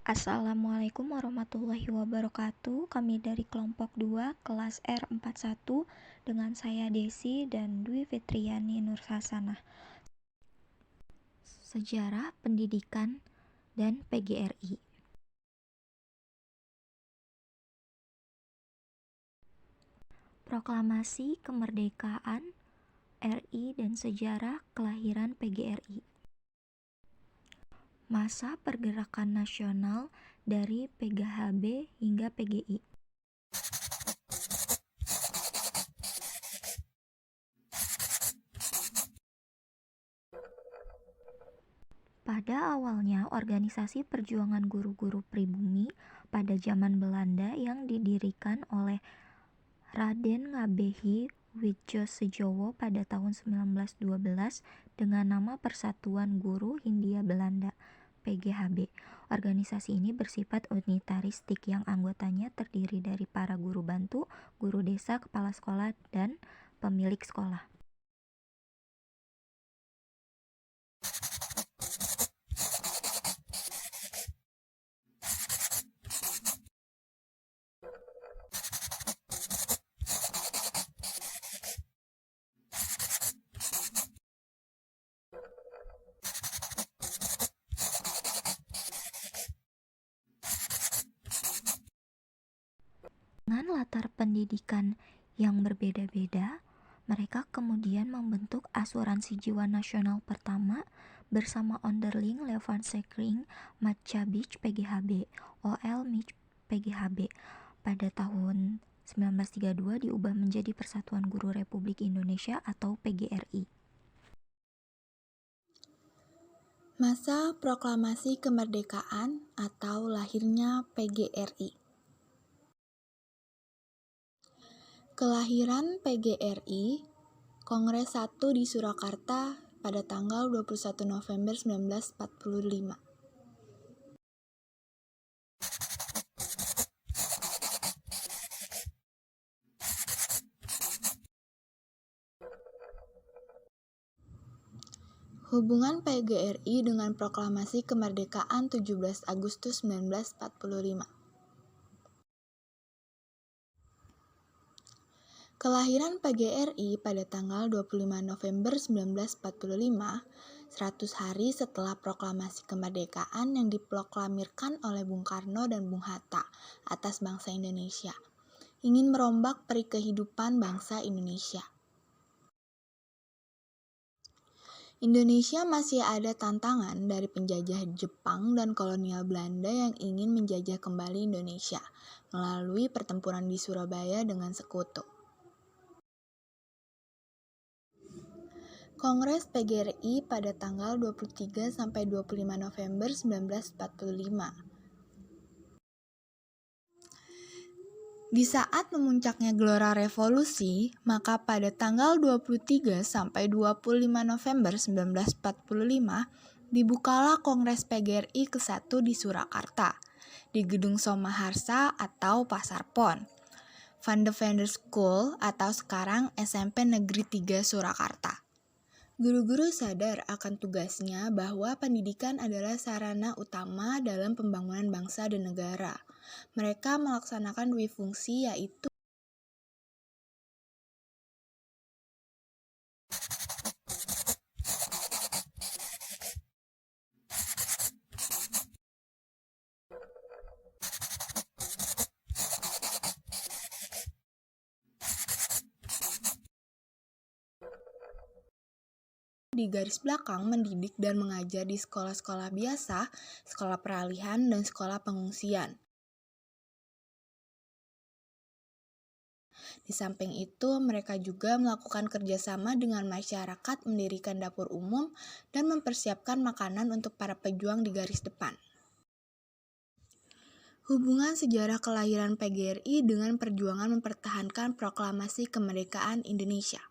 Assalamualaikum warahmatullahi wabarakatuh. Kami dari kelompok 2 kelas R41 dengan saya Desi dan Dwi Fitriani Nurhasanah. Sejarah Pendidikan dan PGRI. Proklamasi Kemerdekaan RI dan sejarah kelahiran PGRI. Masa pergerakan nasional dari PGHB hingga PGI. Pada awalnya, organisasi perjuangan guru-guru pribumi pada zaman Belanda yang didirikan oleh Raden Ngabei Widjosejowo pada tahun 1912 dengan nama Persatuan Guru Hindia Belanda (PGHB). Organisasi ini bersifat unitaristik yang anggotanya terdiri dari para guru bantu, guru desa, kepala sekolah, dan pemilik sekolah. Dengan latar pendidikan yang berbeda-beda, mereka kemudian membentuk asuransi jiwa nasional pertama bersama Onderling Levensverzekering Maatschappij PGHB (OL MIJ PGHB). Pada tahun 1932 diubah menjadi Persatuan Guru Republik Indonesia atau PGRI. Masa Proklamasi Kemerdekaan atau lahirnya PGRI. Kelahiran PGRI, Kongres 1 di Surakarta pada tanggal 21 November 1945. Hubungan PGRI dengan Proklamasi Kemerdekaan 17 Agustus 1945. Kelahiran PGRI pada tanggal 25 November 1945, 100 hari setelah Proklamasi Kemerdekaan yang diproklamirkan oleh Bung Karno dan Bung Hatta atas bangsa Indonesia, ingin merombak peri kehidupan bangsa Indonesia. Indonesia masih ada tantangan dari penjajah Jepang dan kolonial Belanda yang ingin menjajah kembali Indonesia melalui pertempuran di Surabaya dengan sekutu. Kongres PGRI pada tanggal 23 sampai 25 November 1945. Di saat memuncaknya gelora revolusi, maka pada tanggal 23 sampai 25 November 1945 dibukalah Kongres PGRI ke-1 di Surakarta, di Gedung Somaharsa atau Pasar Pon, Van de Vender School atau sekarang SMP Negeri 3 Surakarta. Guru-guru sadar akan tugasnya bahwa pendidikan adalah sarana utama dalam pembangunan bangsa dan negara. Mereka melaksanakan dua fungsi, yaitu di garis belakang mendidik dan mengajar di sekolah-sekolah biasa, sekolah peralihan, dan sekolah pengungsian. Di samping itu, mereka juga melakukan kerjasama dengan masyarakat, mendirikan dapur umum, dan mempersiapkan makanan untuk para pejuang di garis depan. Hubungan sejarah kelahiran PGRI dengan perjuangan mempertahankan proklamasi kemerdekaan Indonesia.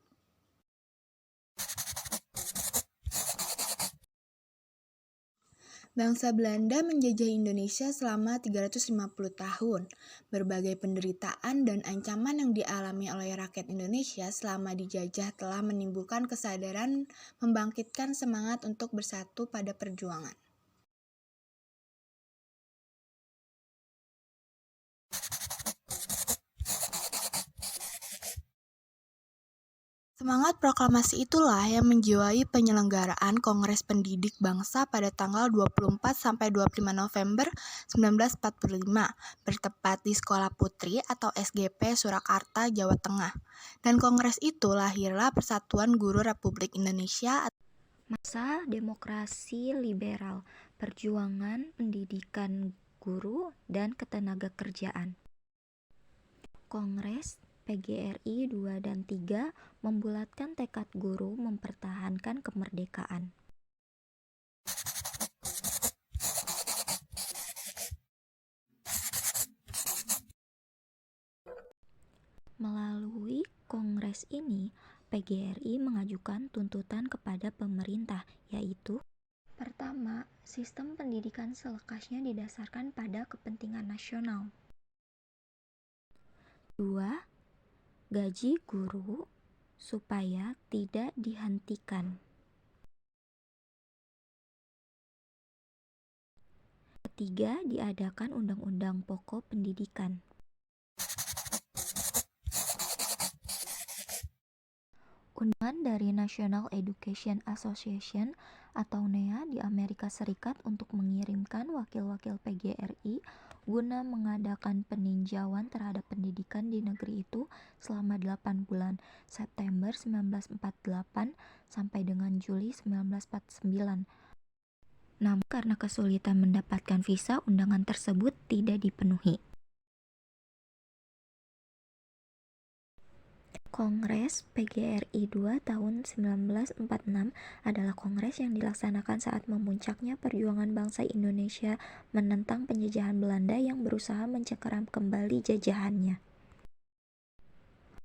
Bangsa Belanda menjajah Indonesia selama 350 tahun. Berbagai penderitaan dan ancaman yang dialami oleh rakyat Indonesia selama dijajah telah menimbulkan kesadaran membangkitkan semangat untuk bersatu pada perjuangan. Semangat proklamasi itulah yang menjiwai penyelenggaraan Kongres Pendidik Bangsa pada tanggal 24–25 November 1945, bertepat di Sekolah Putri atau SGP Surakarta, Jawa Tengah. Dan kongres itu lahirlah Persatuan Guru Republik Indonesia. Masa demokrasi liberal, perjuangan pendidikan guru dan ketenagakerjaan. Kongres PGRI 2 dan 3 membulatkan tekad guru mempertahankan kemerdekaan. Melalui kongres ini, PGRI mengajukan tuntutan kepada pemerintah, yaitu: pertama, sistem pendidikan selekasnya didasarkan pada kepentingan nasional. 2. Gaji guru supaya tidak dihentikan. Ketiga, diadakan Undang-Undang Pokok Pendidikan. Undangan dari National Education Association atau NEA di Amerika Serikat untuk mengirimkan wakil-wakil PGRI guna mengadakan peninjauan terhadap pendidikan di negeri itu selama 8 bulan, September 1948 sampai dengan Juli 1949. Namun karena kesulitan mendapatkan visa, undangan tersebut tidak dipenuhi. Kongres PGRI 2 tahun 1946 adalah kongres yang dilaksanakan saat memuncaknya perjuangan bangsa Indonesia menentang penjajahan Belanda yang berusaha mencengkeram kembali jajahannya.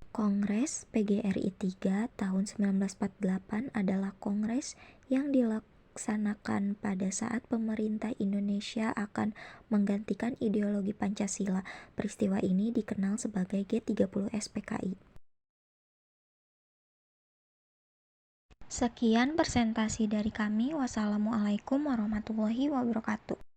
Kongres PGRI 3 tahun 1948 adalah kongres yang dilaksanakan pada saat pemerintah Indonesia akan menggantikan ideologi Pancasila. Peristiwa ini dikenal sebagai G30 SPKI. Sekian presentasi dari kami. Wassalamualaikum warahmatullahi wabarakatuh.